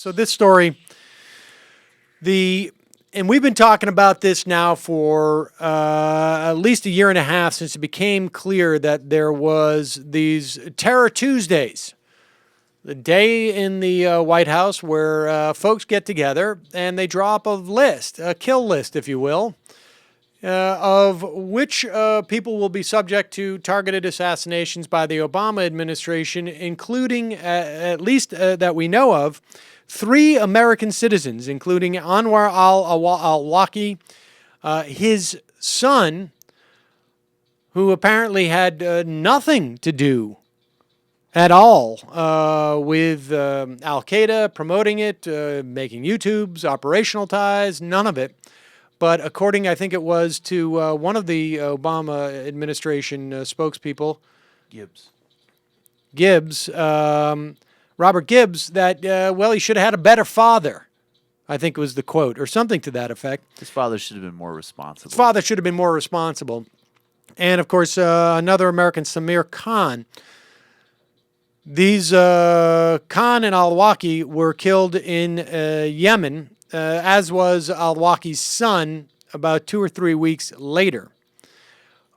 So this story, and we've been talking about this now for at least a year and a half since it became clear that there was these Terror Tuesdays, the day in the White House where folks get together and they draw up a list, a kill list, if you will, of which people will be subject to targeted assassinations by the Obama administration, including, at least that we know of, 3 American citizens, including Anwar al-Awlaki, his son, who apparently had nothing to do at all with Al-Qaeda, promoting it, making YouTubes, operational ties, none of it. But according, I think it was, to one of the Obama administration spokespeople, Gibbs, Robert Gibbs, that, well, he should have had a better father, I think was the quote, or something to that effect. His father should have been more responsible. His father should have been more responsible. And, of course, another American, Samir Khan. These Khan and al-Awlaki were killed in Yemen, as was al-Awlaki's son about 2 or 3 weeks later.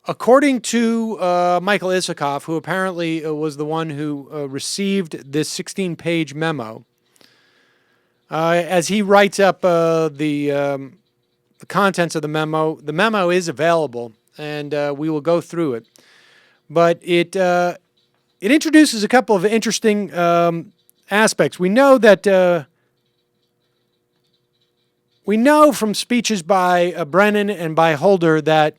According to Michael Isikoff, who apparently was the one who received this 16-page memo, as he writes up the contents of the memo is available, and we will go through it. But it introduces a couple of interesting aspects. We know that we know from speeches by Brennan and by Holder that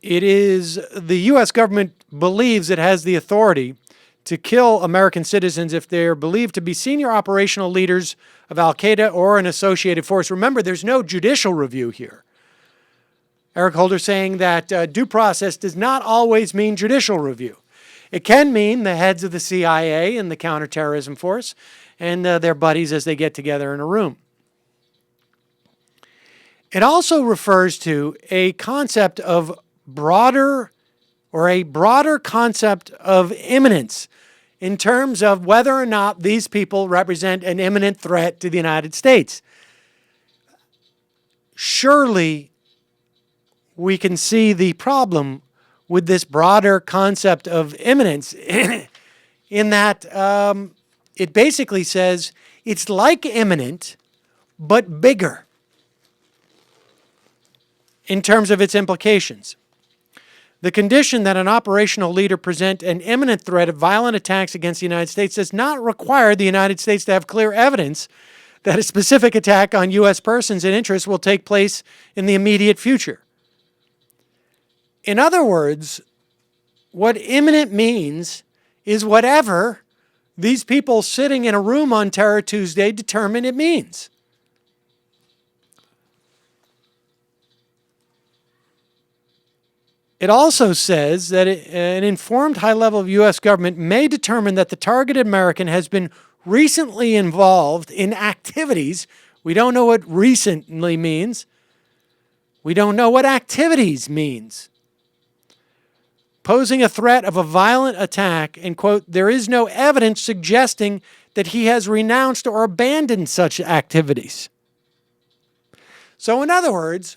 it is the U.S. government believes it has the authority to kill American citizens if they're believed to be senior operational leaders of Al-Qaeda or an associated force. Remember, there's no judicial review here. Eric Holder saying that due process does not always mean judicial review. It can mean the heads of the CIA and the counterterrorism force and their buddies as they get together in a room. It also refers to a concept of a broader concept of imminence in terms of whether or not these people represent an imminent threat to the United States. Surely we can see the problem with this broader concept of imminence in that it basically says it's like imminent, but bigger in terms of its implications. The condition that an operational leader present an imminent threat of violent attacks against the United States does not require the United States to have clear evidence that a specific attack on U.S. persons and interests will take place in the immediate future. In other words, what imminent means is whatever these people sitting in a room on Terror Tuesday determine it means. It also says that an informed high level of U.S. government may determine that the targeted American has been recently involved in activities. We don't know what recently means. We don't know what activities means. Posing a threat of a violent attack, and, quote, there is no evidence suggesting that he has renounced or abandoned such activities. So, in other words,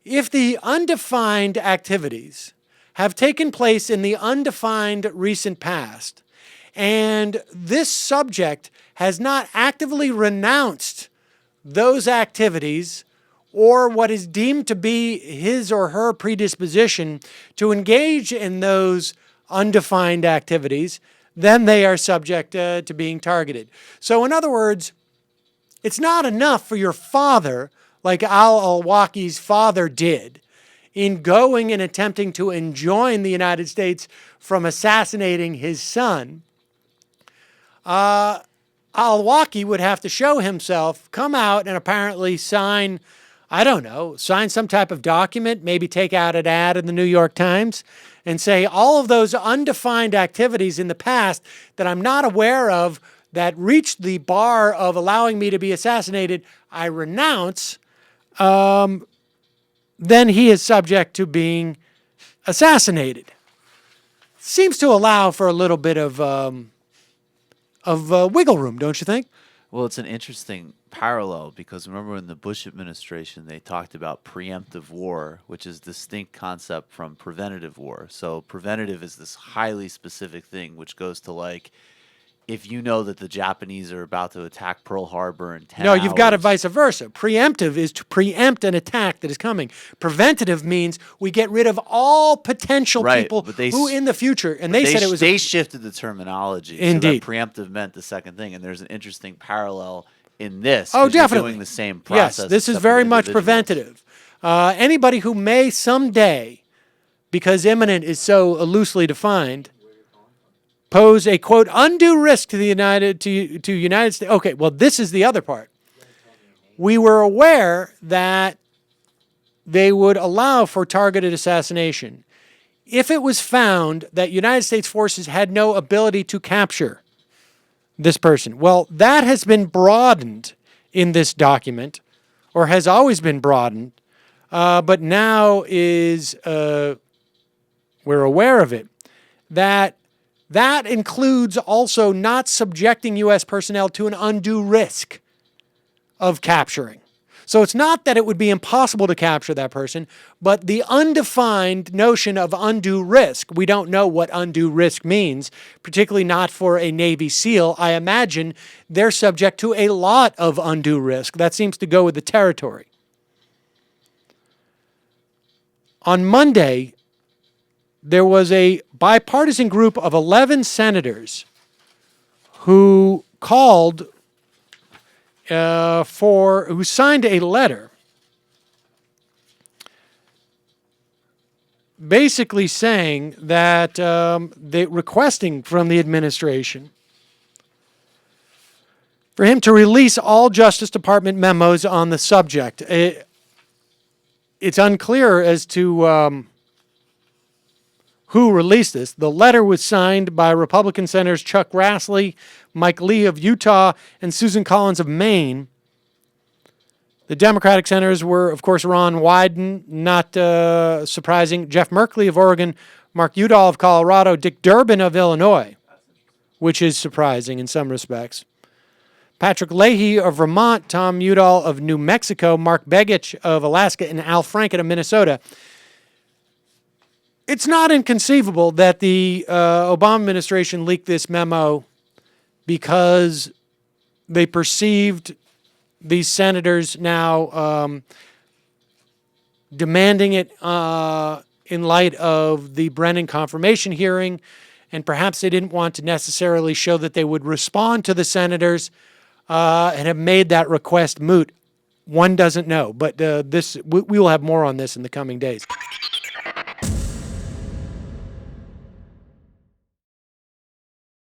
if the undefined activities have taken place in the undefined recent past, and this subject has not actively renounced those activities or what is deemed to be his or her predisposition to engage in those undefined activities, then they are subject to being targeted. So in other words, it's not enough for your father, like al-Awlaki's father did, in going and attempting to enjoin the United States from assassinating his son. Al-Awlaki would have to show himself, come out and apparently sign, I don't know, sign some type of document, maybe take out an ad in the New York Times and say all of those undefined activities in the past that I'm not aware of that reached the bar of allowing me to be assassinated, I renounce. Then he is subject to being assassinated. Seems to allow for a little bit of of wiggle room, don't you think? Well, it's an interesting parallel because remember in the Bush administration, they talked about preemptive war, which is a distinct concept from preventative war. So preventative is this highly specific thing, which goes to like, if you know that the Japanese are about to attack Pearl Harbor in 10 No, you've got it hours- vice versa. Preemptive is to preempt an attack that is coming. Preventative means we get rid of all potential Right, people but they who s- in the future, and they said it was they shifted the terminology. Indeed. So that preemptive meant the second thing, and there's an interesting parallel in this. Oh, 'cause you're definitely. doing the same Yes, process. this is except very with much individuals. preventative. Anybody who may someday, because imminent is so loosely defined, pose a quote undue risk to the United States. Okay, well, this is the other part. We were aware that they would allow for targeted assassination if it was found that United States forces had no ability to capture this person. Well, that has been broadened in this document, or has always been broadened, but now is we're aware of it. That includes also not subjecting U.S. personnel to an undue risk of capturing. So it's not that it would be impossible to capture that person, but the undefined notion of undue risk. We don't know what undue risk means, particularly not for a Navy SEAL. I imagine they're subject to a lot of undue risk. That seems to go with the territory. On Monday, there was a bipartisan group of 11 senators who called who signed a letter basically saying that they requesting from the administration for him to release all Justice Department memos on the subject. It's unclear as to who released this. The letter was signed by Republican Senators Chuck Grassley, Mike Lee of Utah, and Susan Collins of Maine. The Democratic senators were, of course, Ron Wyden, not surprising, Jeff Merkley of Oregon, Mark Udall of Colorado, Dick Durbin of Illinois, which is surprising in some respects, Patrick Leahy of Vermont, Tom Udall of New Mexico, Mark Begich of Alaska, and Al Franken of Minnesota. It's not inconceivable that the Obama administration leaked this memo because they perceived these senators now demanding it in light of the Brennan confirmation hearing, and perhaps they didn't want to necessarily show that they would respond to the senators and have made that request moot. One doesn't know, but we will have more on this in the coming days.